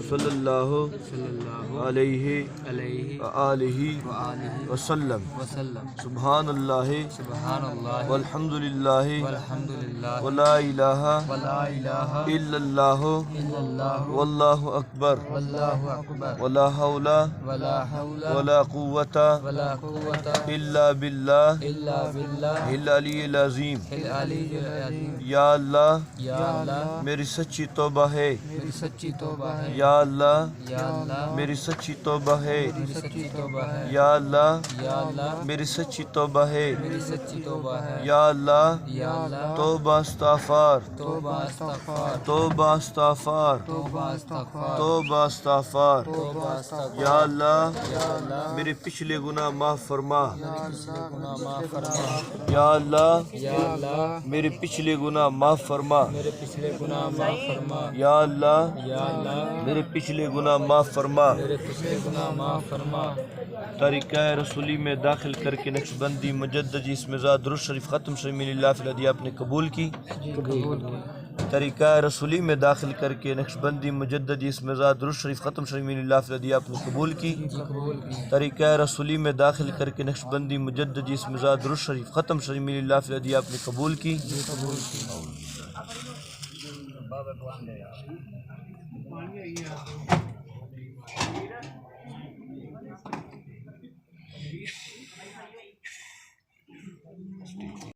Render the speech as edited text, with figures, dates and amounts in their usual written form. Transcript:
صلی اللہ علیہ وآلہ وسلم سبحان اللہ والحمد للہ ولا الہ الا اللہ واللہ اکبر ولا حول ولا قوة الا باللہ العلی العظیم۔ یا اللہ میری سچی توبہ ہے، یا اللہ میری سچی توبہ ہے، یا اللہ میری سچی توبہ ہے، یا اللہ توبہ استغفار، توبہ استغفار، توبہ استغفار۔ یا اللہ میرے پچھلے گناہ معاف فرما، یا اللہ میرے پچھلے گناہ معاف فرما، یا اللہ میرے پچھلے گناہ معاف فرما۔ طریقہ رسولی میں داخل کر کے نقش بندی مجددی اس مزاد درود شریف ختم شامل اللہ فی الحدیہ آپ نے قبول کی؟ طریقہ رسولی میں داخل کر کے نقش بندی مجددی اس مزاد درود شریف ختم شامل اللہ فی الحدیہ آپ نے قبول کی؟ طریقہ رسولی میں داخل کر کے نقش بندی مجددی اس مزاد درود شریف ختم شامل اللہ فی الحدیہ آپ نے قبول کی؟